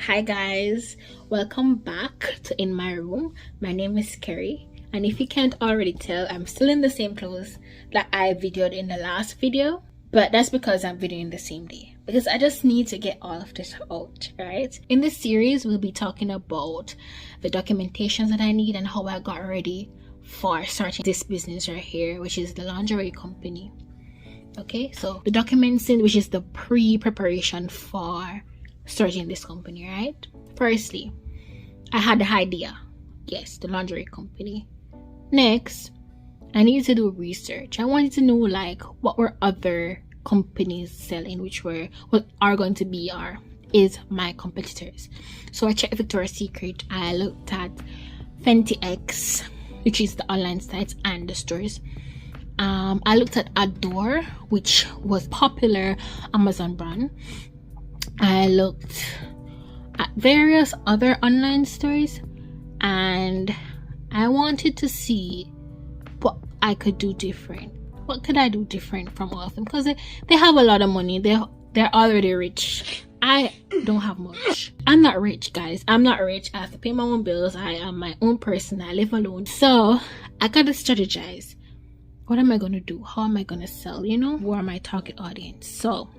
Hi guys, welcome back to In My Room. My name is Kerry, and if you can't already tell, I'm still in the same clothes that I videoed in the last video, but that's because I'm videoing the same day, because I just need to get all of this out, right? In this series, we'll be talking about the documentations that I need and how I got ready for starting this business right here, which is the lingerie company. Okay, so the documents, which is the pre-preparation for starting this company, right? Firstly, I had the idea. Yes, the lingerie company. Next, I needed to do research. I wanted to know like what were other companies selling, which are going to be is my competitors. So I checked Victoria's Secret. I looked at Fenty X, which is the online sites and the stores. I looked at Adore, which was popular Amazon brand. I looked at various other online stores, and I wanted to see what I could do different. What could I do different from all of them? Because they have a lot of money. They're already rich. I don't have much. I'm not rich, guys. I'm not rich. I have to pay my own bills. I am my own person. I live alone. So I gotta strategize. What am I gonna do? How am I gonna sell? Who are my target audience? So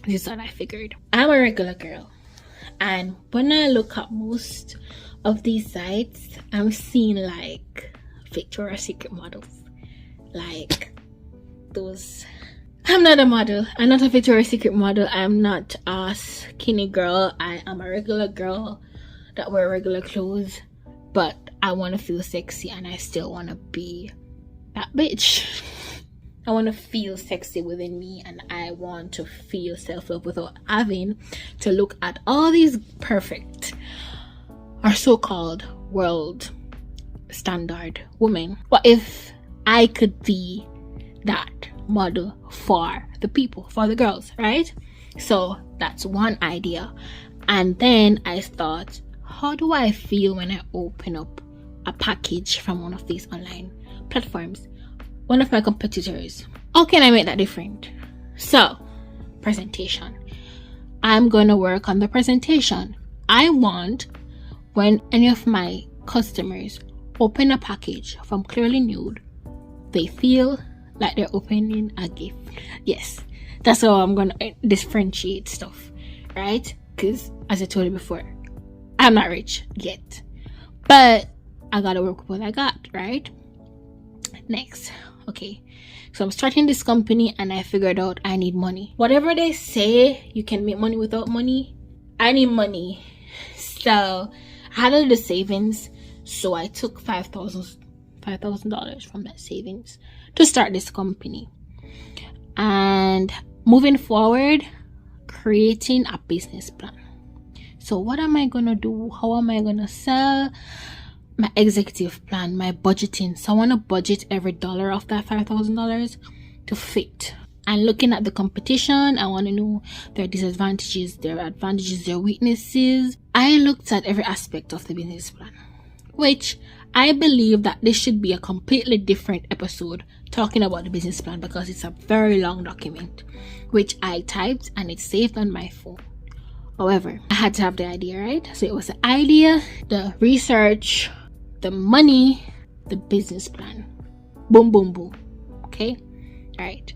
this is what I figured. I'm a regular girl, and when I look at most of these sites, I'm seeing like Victoria's Secret models, like those. I'm not a model. I'm not a Victoria's Secret model. I'm not a skinny girl. I am a regular girl that wear regular clothes, but I want to feel sexy, and I still want to be that bitch. I want to feel sexy within me, and I want to feel self-love without having to look at all these perfect or so-called world standard women. What if I could be that model for the people, for the girls, right? So that's one idea. And then I thought, how do I feel when I open up a package from one of these online platforms, one of my competitors? How can I make that different? So, presentation. I'm gonna work on the presentation. I want when any of my customers open a package from ClearlyNude, they feel like they're opening a gift. Yes, that's how I'm gonna differentiate stuff, right? Because as I told you before, I'm not rich yet, but I gotta work with what I got, right? Next, okay, so I'm starting this company, and I figured out I need money. Whatever they say you can make money without money, I need money. So I had a little savings, so I took $5,000 from that savings to start this company. And moving forward, creating a business plan. So what am I gonna do? How am I gonna sell? My executive plan, my budgeting. So I want to budget every dollar of that $5,000 to fit. And looking at the competition, I want to know their disadvantages, their advantages, their weaknesses. I looked at every aspect of the business plan, which I believe that this should be a completely different episode talking about the business plan, because it's a very long document, which I typed and it's saved on my phone. However, I had to have the idea, right? So it was the idea, the research, the money, the business plan. Boom, boom, boom. Okay? All right.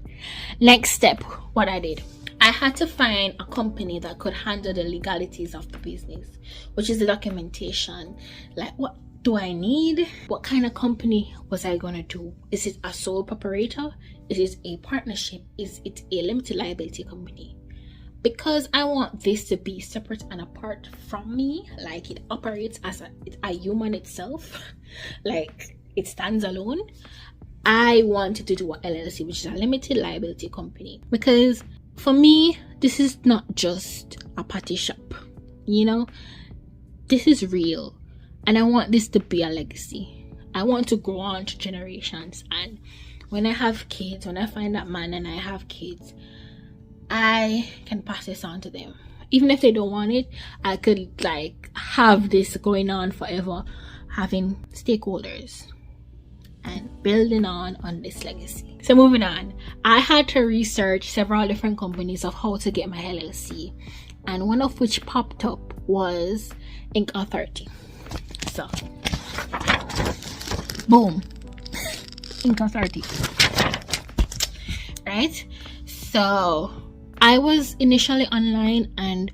Next step, what I did. I had to find a company that could handle the legalities of the business, which is the documentation. Like, what do I need? What kind of company was I going to do? Is it a sole proprietor? Is it a partnership? Is it a limited liability company? Because I want this to be separate and apart from me, like it operates as a human itself, like it stands alone. I wanted to do an LLC, which is a limited liability company, because for me, this is not just a party shop, this is real, and I want this to be a legacy. I want to go on to generations, and when I have kids, when I find that man and I have kids, I can pass this on to them. Even if they don't want it, I could like have this going on forever, having stakeholders and building on this legacy. So moving on, I had to research several different companies of how to get my LLC, and one of which popped up was Inc. Authority. So boom, Inc. Authority, right? So I was initially online and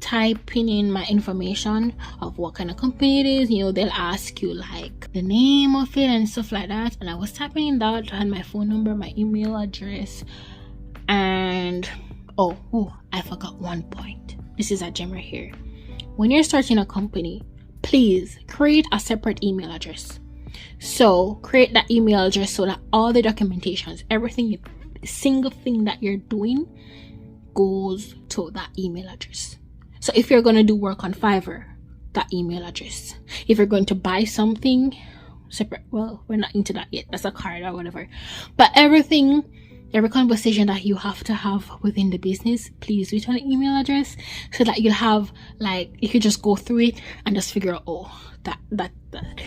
typing in my information of what kind of company it is. You know, they'll ask you like the name of it and stuff like that, and I was typing in that and my phone number, my email address, and oh, I forgot one point. This is a gem right here. When you're starting a company, please create a separate email address. So create that email address so that all the documentations, everything, single thing that you're doing goes to that email address. So if you're going to do work on Fiverr, that email address. If you're going to buy something separate, well, we're not into that yet, that's a card or whatever, but everything, every conversation that you have to have within the business, please do it on an email address so that you'll have, like, you can just go through it and just figure out, oh, that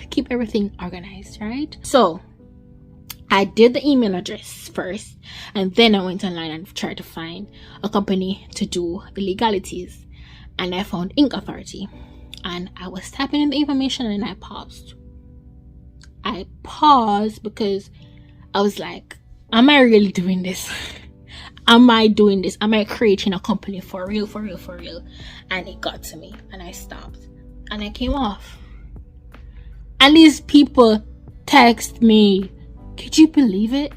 keep everything organized, right? So I did the email address first, and then I went online and tried to find a company to do the legalities, and I found Inc. Authority, and I was typing in the information and I paused because I was like, am I really doing this? Am I doing this? Am I creating a company for real? And it got to me and I stopped and I came off, and these people text me. Could you believe it?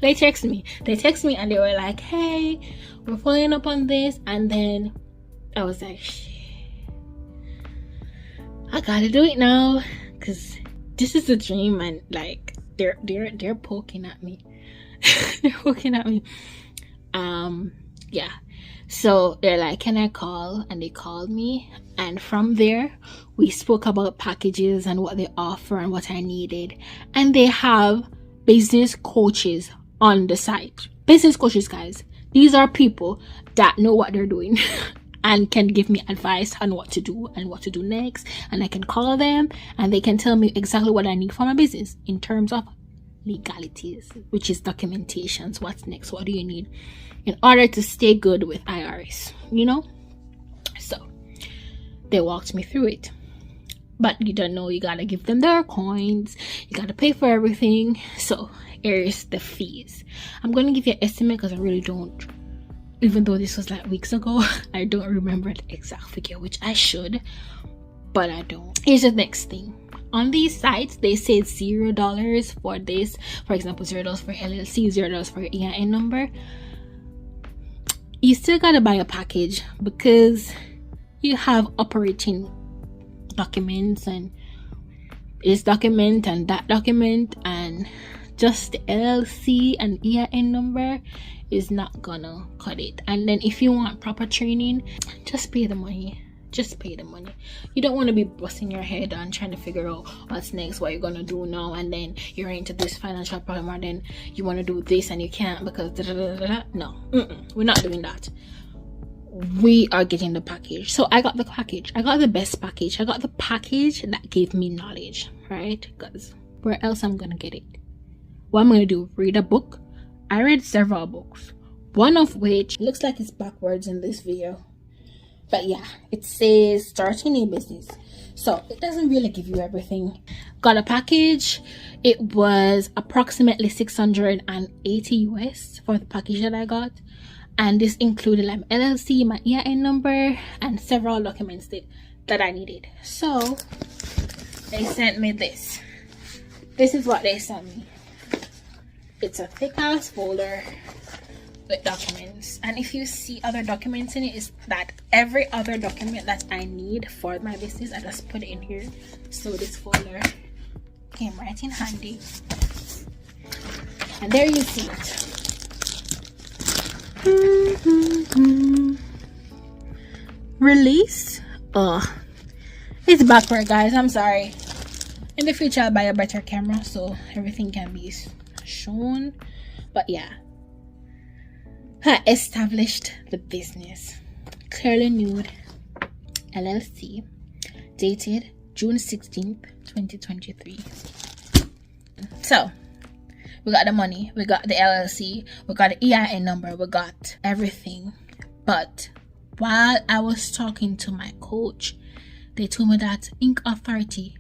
They text me and they were like, hey, we're following up on this. And then I was like, shit, I gotta do it now because this is a dream. And like they're poking at me. They're poking at me. Yeah, so they're like, can I call? And they called me, and from there we spoke about packages and what they offer and what I needed. And they have business coaches on the site. Business coaches, guys, these are people that know what they're doing and can give me advice on what to do and what to do next. And I can call them and they can tell me exactly what I need for my business in terms of legalities, which is documentations. What's next? What do you need in order to stay good with IRS, you know? So they walked me through it. But you don't know, you gotta give them their coins, you gotta pay for everything. So here's the fees. I'm gonna give you an estimate because I really don't, even though this was like weeks ago, I don't remember the exact figure, which I should, but I don't. Here's the next thing. On these sites, they say $0 for this. For example, $0 for LLC, $0 for your EIN number. You still gotta buy a package because you have operating documents and this document and that document, and just the LLC and EIN number is not gonna cut it. And then if you want proper training, just pay the money. Just pay the money. You don't want to be busting your head on trying to figure out what's next, what you're gonna do now, and then you're into this financial problem, or then you want to do this and you can't because no, we're not doing that. We are getting the package. So I got the package. I got the best package. I got the package that gave me knowledge, right? Because where else I'm gonna get it? What I'm gonna do, read a book? I read several books, one of which looks like it's backwards in this video, but yeah, it says starting a business, so it doesn't really give you everything. Got a package. It was approximately $680 US for the package that I got, and this included like LLC, my EIN number, and several documents that I needed. So they sent me this. This is what they sent me. It's a thick ass folder with documents, and if you see other documents in it, is that every other document that I need for my business, I just put it in here. So this folder came right in handy, and there you see it. Release. It's backward, guys. I'm sorry. In the future I'll buy a better camera so everything can be shown. But yeah, I established the business. ClearlyNude LLC, dated June 16th 2023. So we got the money, we got the LLC, we got the EIN number, we got everything, but while I was talking to my coach, they told me that Inc. Authority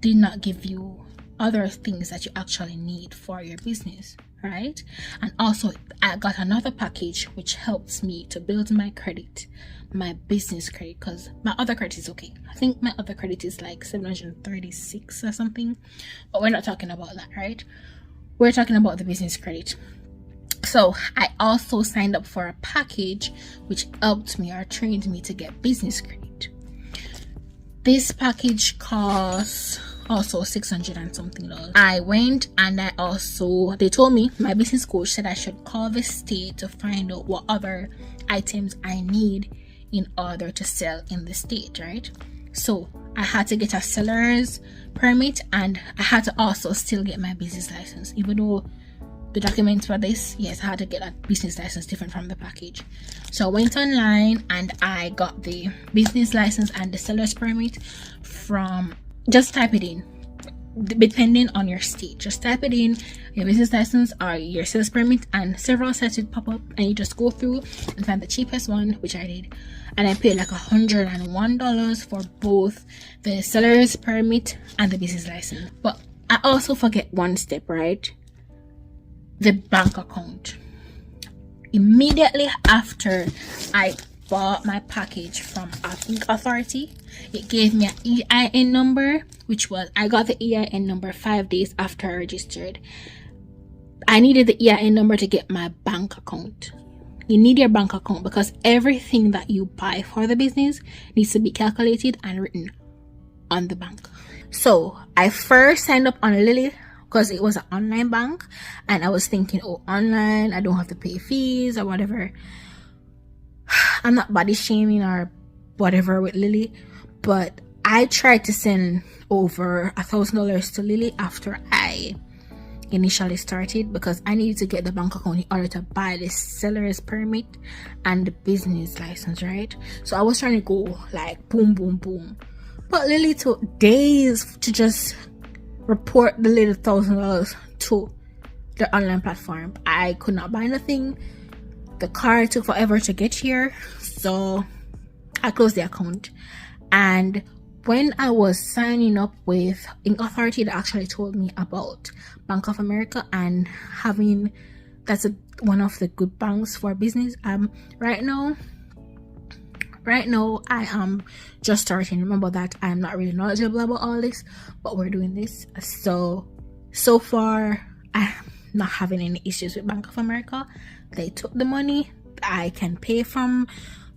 did not give you other things that you actually need for your business, right? And also I got another package which helps me to build my credit, my business credit, because my other credit is okay. I think my other credit is like 736 or something, but we're not talking about that, right? We're talking about the business credit. So I also signed up for a package which helped me or trained me to get business credit. This package costs also $600 and something. I went and they told me, my business coach said I should call the state to find out what other items I need in order to sell in the state, right? So I had to get a seller's permit, and I had to also still get my business license, even though the documents for this, yes, I had to get a business license different from the package. So I went online and I got the business license and the seller's permit from, just type it in, depending on your state. Just type it in, your business license or your sales permit, and several sites will pop up, and you just go through and find the cheapest one, which I did. And I paid like $101 for both the seller's permit and the business license. But I also forget one step, right? The bank account. Immediately after I bought my package from Inc. Authority, it gave me an EIN number, which was, I got the EIN number 5 days after I registered. I needed the EIN number to get my bank account. You need your bank account because everything that you buy for the business needs to be calculated and written on the bank. So I first signed up on Lily because it was an online bank, and I was thinking, oh, online, I don't have to pay fees or whatever. I'm not body shaming or whatever with Lily, but I tried to send over $1,000 to Lily after I initially started, because I needed to get the bank account in order to buy the seller's permit and the business license, right? So I was trying to go like boom, boom, boom, but Lily took days to just report the little $1,000 to the online platform. I could not buy nothing. The card took forever to get here, so I closed the account. And when I was signing up with Inc. Authority, they actually told me about Bank of America and having one of the good banks for business. Right now I am just starting. Remember that I'm not really knowledgeable about all this, but we're doing this. So far I'm not having any issues with Bank of America. They took the money, I can pay from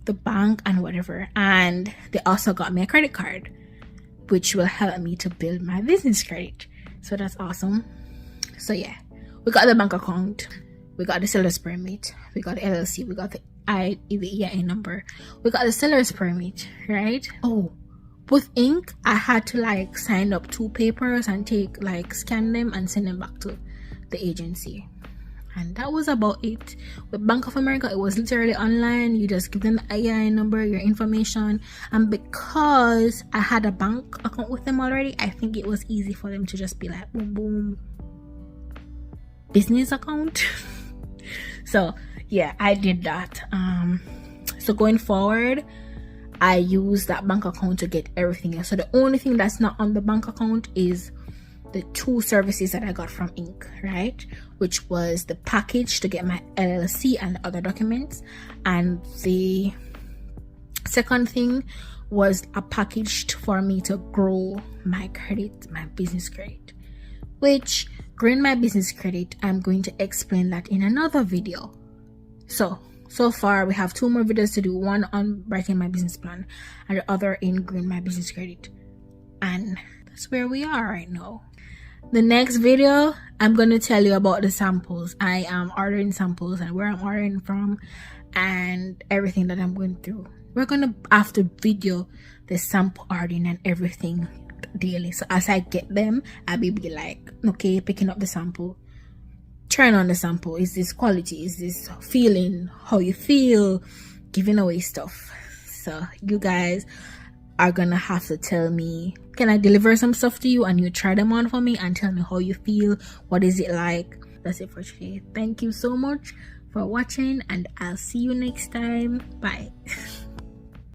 the bank and whatever, and they also got me a credit card, which will help me to build my business credit. So that's awesome. So yeah, we got the bank account, we got the seller's permit, we got the LLC, we got the EIN number, we got the seller's permit, right? Oh, with Inc, I had to like sign up 2 papers and scan them and send them back to the agency. And that was about it. With Bank of America, it was literally online. You just give them the EIN number, your information, and because I had a bank account with them already, I think it was easy for them to just be like boom boom, business account. So yeah, I did that. So going forward, I use that bank account to get everything else. So the only thing that's not on the bank account is the 2 services that I got from Inc., right? Which was the package to get my LLC and the other documents, and the second thing was a package for me to grow my credit, my business credit. Which, growing my business credit, I'm going to explain that in another video. So far we have 2 more videos to do, one on writing my business plan and the other in growing my business credit, and that's where we are right now. The next video, I'm going to tell you about the samples. I am ordering samples and where I'm ordering from and everything that I'm going through. We're going to have to video the sample ordering and everything daily. So as I get them, I'll be like, okay, picking up the sample, trying on the sample. Is this quality? Is this feeling? How you feel? Giving away stuff. So you guys are gonna have to tell me, can I deliver some stuff to you and you try them on for me and tell me how you feel, what is it like. That's it for today. Thank you so much for watching, and I'll see you next time. Bye.